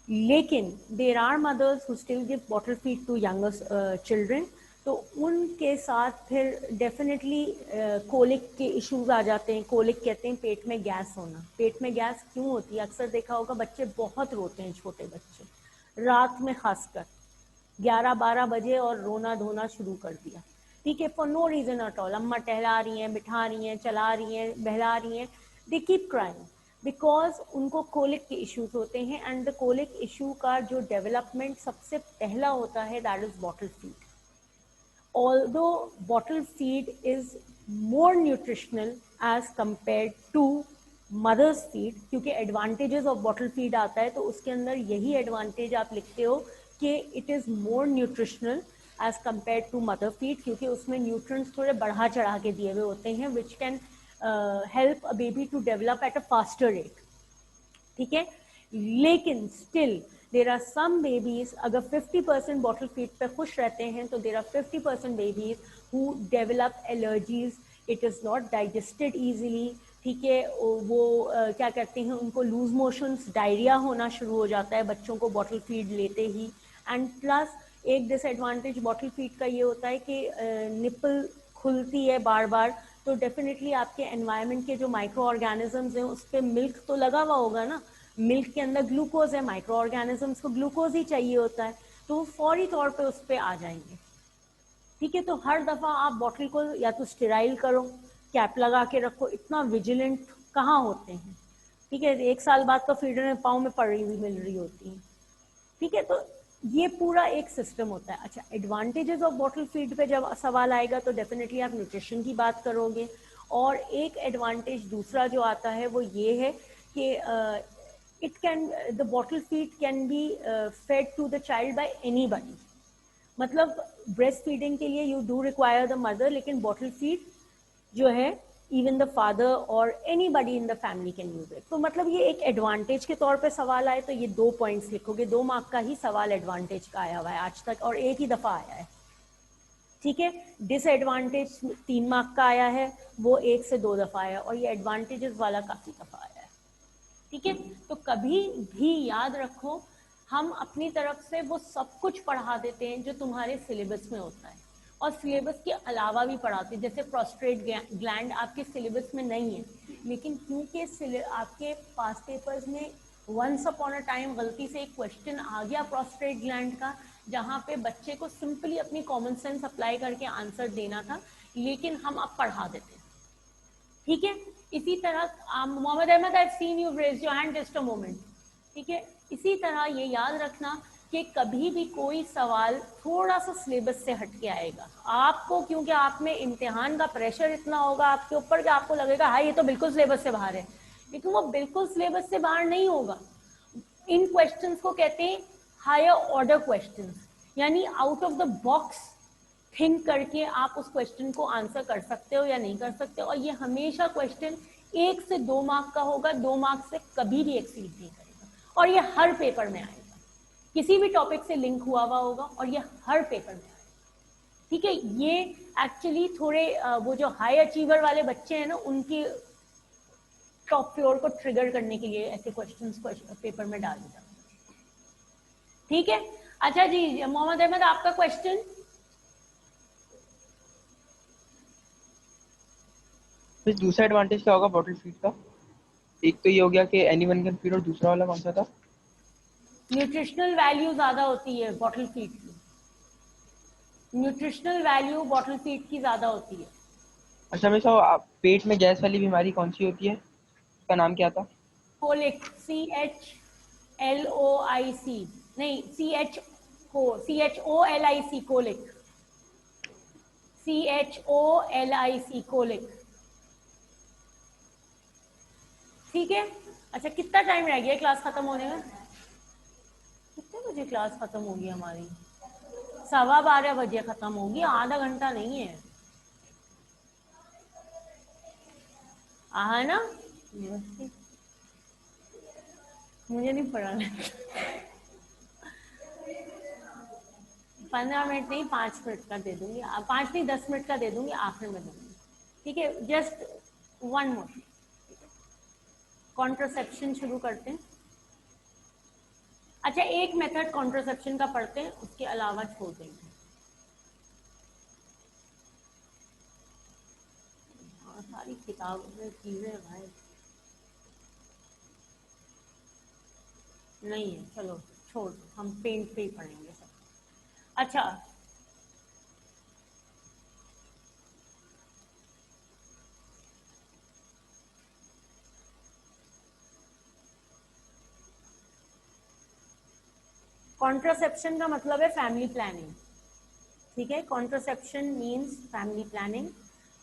लेकिन there are mothers who still give bottle feed to younger children, तो उनके साथ फिर definitely colic के issues आ जाते हैं। कोलिक कहते हैं पेट में गैस होना। पेट में गैस क्यों होती है? अक्सर देखा होगा बच्चे बहुत रोते हैं, छोटे बच्चे रात में खासकर 11-12 बजे और रोना धोना शुरू कर दिया, ठीक है, for no reason at all. अम्मा टहला रही हैं, बिठा रही हैं, चला रही हैं, बहला रही हैं, दे कीप क्राइंग बिकॉज उनको कोलिक के इश्यूज होते हैं। एंड द कोलिक इशू का जो डेवलपमेंट सबसे पहला होता है that is bottle feed. although bottle feed is more nutritional as compared to mother's feed, क्योंकि advantages of bottle feed आता है तो उसके अंदर यही advantage आप लिखते हो कि it is more nutritional as compared to mother feed, क्योंकि उसमें nutrients थोड़े बढ़ा चढ़ा के दिए हुए होते हैं which can help a baby to develop at a faster rate, ठीक है। लेकिन still there are some babies, अगर 50% बॉटल फीड पे खुश रहते हैं तो there are 50% babies who develop allergies, it is not digested easily, ठीक है। वो क्या करते हैं, उनको लूज मोशंस, डायरिया होना शुरू हो जाता है बच्चों को बॉटल फीड लेते ही। एंड प्लस एक डिसएडवांटेज बॉटल फीड का ये होता है कि निपल खुलती है बार बार, तो डेफिनेटली आपके एनवायरनमेंट के जो माइक्रो ऑर्गेनिजम्स हैं उस पर मिल्क तो लगा हुआ होगा ना, मिल्क के अंदर ग्लूकोज है, माइक्रो ऑर्गेनिजम्स को ग्लूकोज ही चाहिए होता है, तो वो फौरी तौर पे उस पर आ जाएंगे, ठीक है। तो हर दफ़ा आप बॉटल को या तो स्टेराइल करो, कैप लगा के रखो, इतना विजिलेंट कहाँ होते हैं, ठीक है। 1 साल बाद तो फीडर में पाँव में पड़ी हुई मिल रही होती है, ठीक है। तो ये पूरा एक सिस्टम होता है। अच्छा, एडवांटेजेस ऑफ बॉटल फीड पे जब सवाल आएगा तो डेफिनेटली आप न्यूट्रिशन की बात करोगे। और एक एडवांटेज दूसरा जो आता है वो ये है कि it can, the bottle feed can be fed to the child by anybody, मतलब ब्रेस्ट फीडिंग के लिए you do require the mother, लेकिन बॉटल फीड जो है इवन द फादर और anybody in the family can use it. तो मतलब ये एक एडवांटेज के तौर पे सवाल आए तो ये 2 पॉइंट्स लिखोगे, 2 मार्क का ही सवाल एडवांटेज का आया हुआ है आज तक और एक ही दफा आया है, ठीक है। डिसएडवांटेज 3 मार्क का आया है, वो 1 से 2 दफा आया, और ये एडवांटेजेस वाला काफी दफा आया है, ठीक है। तो कभी भी याद रखो, हम अपनी तरफ से वो सब कुछ पढ़ा देते हैं जो तुम्हारे सिलेबस में होता है, और सिलेबस के अलावा भी पढ़ाते हैं। जैसे प्रोस्टेट ग्लैंड आपके सिलेबस में नहीं है, लेकिन क्योंकि आपके पास पेपर्स में वंस अपॉन अ टाइम गलती से एक क्वेश्चन आ गया प्रोस्टेट ग्लैंड का, जहाँ पे बच्चे को सिंपली अपनी कॉमन सेंस अप्लाई करके आंसर देना था, लेकिन हम अब पढ़ा देते हैं, ठीक है। इसी तरह Mohammad Ahmad, I have seen you raise your hand, just a moment, ठीक है। इसी तरह ये याद रखना कि कभी भी कोई सवाल थोड़ा सा सिलेबस से हट के आएगा आपको, क्योंकि आप में इम्तिहान का प्रेशर इतना होगा आपके ऊपर कि आपको लगेगा हाँ ये तो बिल्कुल सिलेबस से बाहर है, लेकिन वो बिल्कुल सिलेबस से बाहर नहीं होगा। इन क्वेश्चंस को कहते हैं हायर ऑर्डर क्वेश्चंस, यानी out of the box think करके आप उस क्वेश्चन को आंसर कर सकते हो या नहीं कर सकते हो। और ये हमेशा क्वेश्चन 1 से 2 मार्क का होगा, 2 मार्क से कभी भी एक्सीड नहीं करेगा, और ये हर पेपर में आएगा, किसी भी टॉपिक से लिंक हुआ होगा, और ये हर पेपर में आएगा, ठीक है। ये एक्चुअली थोड़े वो जो हाई अचीवर वाले बच्चे हैं ना, उनकी टॉप फ्लोर को ट्रिगर करने के लिए ऐसे क्वेश्चंस पेपर में डाल दिया, ठीक है। अच्छा जी, मोहम्मद अहमद आपका क्वेश्चन। फिर दूसरा एडवांटेज क्या होगा बॉटल फीड का? एक तो ये हो गया कि एनीवन कैन फीड, और दूसरा वाला कौन सा था? न्यूट्रिशनल वैल्यू ज्यादा होती है बॉटल फीड की, न्यूट्रिशनल वैल्यू बॉटल फीड की ज्यादा होती है। अच्छा, हमेशा पेट में गैस वाली बीमारी कौन सी होती है, उसका नाम क्या था? कोलिक, CHLOIC, नहीं CHOLIC, कोलिक, CHOLIC, कोलिक, ठीक है। अच्छा, कितना टाइम रह गया क्लास खत्म होने में? कितने बजे क्लास खत्म होगी हमारी? 12:15 बजे खत्म होगी, आधा घंटा नहीं है, ना मुझे नहीं पढ़ाना। 15 मिनट नहीं, 5 मिनट का दे दूंगी, 5 नहीं 10 मिनट का दे दूंगी, आखिर में दूंगी, ठीक है। जस्ट 1 मोर, कॉन्ट्रासेप्शन शुरू करते हैं। अच्छा, एक मेथड कॉन्ट्रासेप्शन का पढ़ते हैं, उसके अलावा छोड़ देंगे। सारी किताबें चीजें भाई नहीं है, चलो छोड़ दो, हम पेंट पे ही पढ़ेंगे सब। अच्छा, कॉन्ट्रासेप्शन का मतलब है फैमिली प्लानिंग, ठीक है। Contraception means family planning.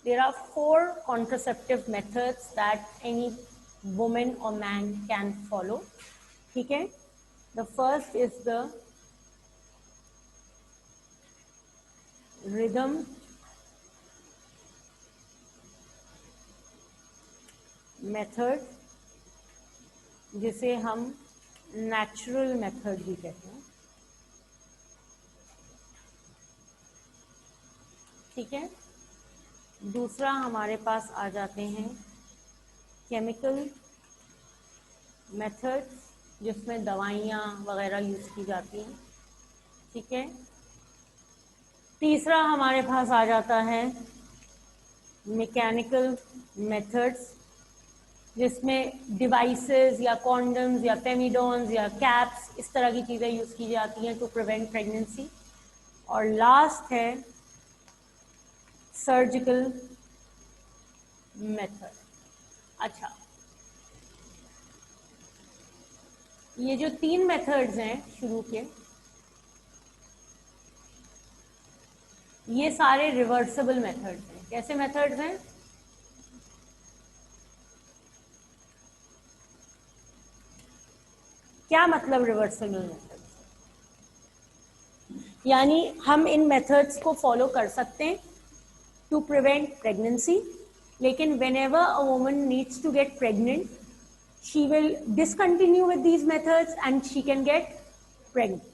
There are 4 contraceptive methods that any women और मैन कैन फॉलो, ठीक है। The first is the rhythm method, जिसे हम नेचुरल मेथड भी कहते हैं, ठीक है। दूसरा हमारे पास आ जाते हैं केमिकल मेथड्स, जिसमें दवाइयाँ वगैरह यूज़ की जाती हैं, ठीक है। तीसरा हमारे पास आ जाता है मैकेनिकल मेथड्स, जिसमें डिवाइसेस या कॉन्डम्स या पेमिडोन्स या कैप्स, इस तरह की चीज़ें यूज़ की जाती हैं टू प्रिवेंट प्रेगनेंसी। और लास्ट है सर्जिकल मेथड। अच्छा, ये जो 3 मेथड्स हैं शुरू के, ये सारे रिवर्सिबल मेथड्स हैं। कैसे मेथड्स हैं? क्या मतलब रिवर्सिबल मेथड्स? यानी हम इन मेथड्स को फॉलो कर सकते हैं टू प्रिवेंट प्रेगनेंसी, लेकिन whenever a woman needs to get pregnant, she will discontinue with these methods and she can get pregnant.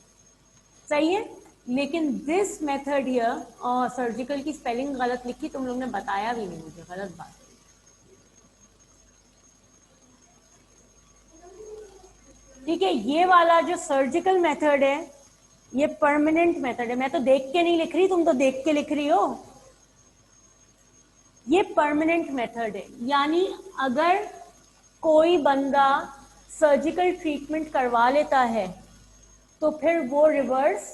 सही है। लेकिन दिस मेथड हियर, सर्जिकल की स्पेलिंग गलत लिखी, तुम लोग ने बताया भी नहीं मुझे, गलत बात। ठीक है, ये वाला जो सर्जिकल मेथड है ये परमानेंट मेथड है। मैं तो देख के नहीं लिख रही, तुम तो देख के लिख रही हो। ये परमानेंट मेथड है, यानी अगर कोई बंदा सर्जिकल ट्रीटमेंट करवा लेता है तो फिर वो रिवर्स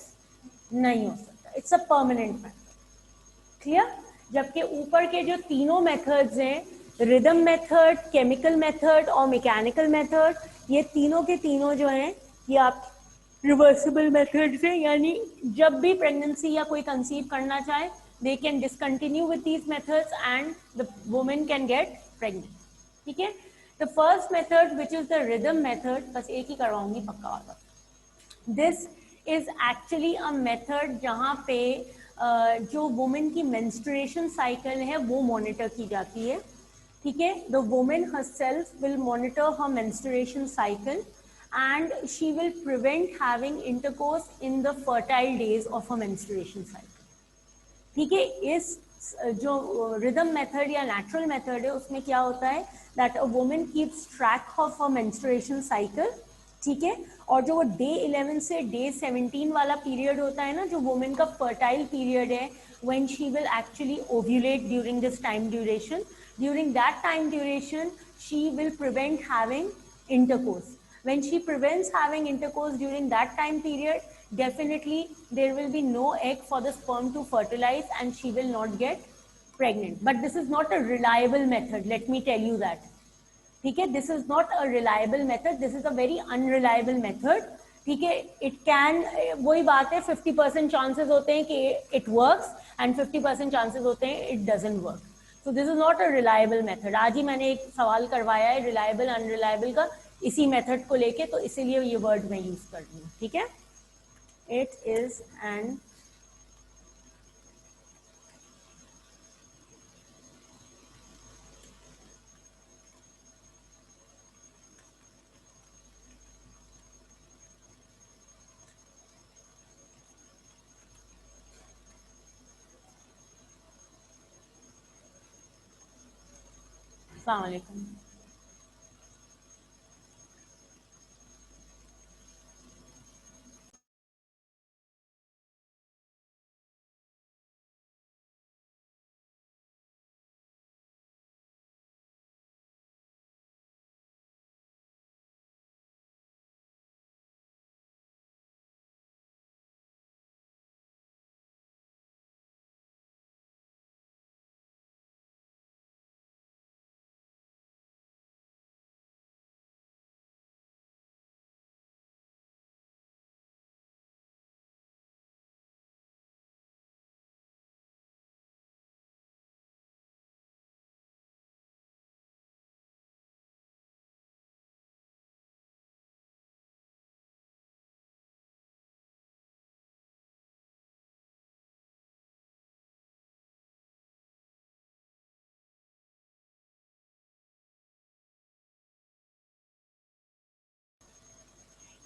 नहीं हो सकता। It's a permanent method, clear. जबकि ऊपर के जो तीनों मेथड्स हैं, रिदम मेथड, केमिकल मेथड और मैकेनिकल मेथड, ये तीनों के तीनों जो हैं ये आप रिवर्सिबल मेथड्स हैं, यानी जब भी प्रेगनेंसी या कोई कंसीव करना चाहे they can discontinue with these methods and the woman can get pregnant, ठीक है। the first method which is the rhythm method, बस एक ही करवाऊंगी पक्का वाला। this is actually a method जहाँ पे जो वुमेन की menstruation cycle है वो मॉनिटर की जाती है, ठीक है। the woman herself will monitor her menstruation cycle and she will prevent having intercourse in the fertile days of her menstruation cycle, ठीक है। इस जो रिदम मेथड या नेचुरल मेथड है उसमें क्या होता है that a woman keeps track of a menstruation cycle, ठीक है। और जो वो डे 11 से डे 17 वाला पीरियड होता है ना, जो वुमेन का फर्टाइल पीरियड है, when she will actually ovulate during this time duration, during that time duration she will prevent having intercourse. When she prevents having intercourse during that time period, definitely there will be no egg for the sperm to fertilize and she will not get pregnant. But this is not a reliable method, let me tell you that. ठीक है, this is not a reliable method, this is a very unreliable method, ठीक है। it can, वही बात है, 50% chances होते हैं कि it works and 50% chances होते हैं it doesn't work. So this is not a reliable method. आज ही मैंने एक सवाल करवाया है reliable unreliable का इसी मेथड को लेके, तो इसीलिए ये वर्ड मैं यूज कर रही हूँ, ठीक है। इट इज एन अस्सलाम वालेकुम।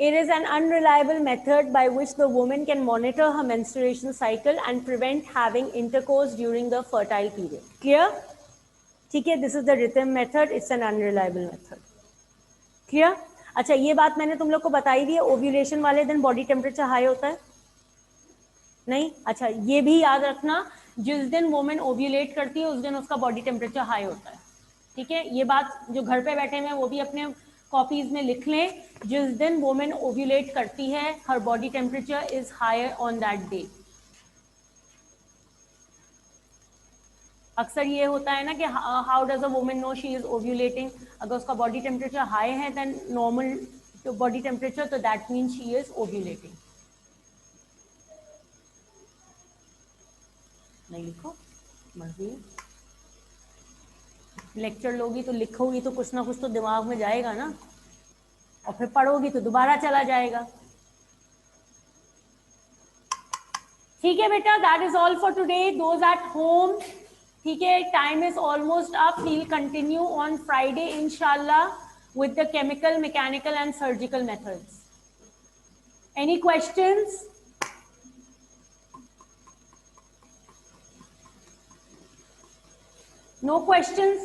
It is an unreliable method by which the woman can monitor her menstruation cycle and prevent having intercourse during the fertile period. Clear? ठीक है, this is the rhythm method. It's an unreliable method. Clear? अच्छा, ये बात मैंने तुम लोग को बताई दी है, ओव्यूलेशन वाले दिन बॉडी टेम्परेचर हाई होता है नहीं? अच्छा, ये भी याद रखना, जिस दिन वोमेन ओव्यूलेट करती है उस दिन उसका बॉडी टेम्परेचर हाई होता है। ठीक है, ये बात जो घर पे बैठे हैं वो भी अपने कॉपीज में लिख लें। जिस दिन वोमेन ओव्यूलेट करती है her body temperature is higher on that day. अक्सर ये होता है ना कि how does a woman know she is ovulating, अगर उसका बॉडी टेम्परेचर हाई है देन नॉर्मल बॉडी टेम्परेचर, तो that means she is ovulating. नहीं लिखो, मर्जी, लेक्चर लोगी तो लिखोगी तो कुछ ना कुछ तो दिमाग में जाएगा ना, और फिर पढ़ोगी तो दोबारा चला जाएगा। ठीक है बेटा, that is all for today. Those at home, ठीक है, time is almost up. We'll continue on Friday इंशाल्लाह with the chemical, mechanical and surgical methods. Any questions? No questions?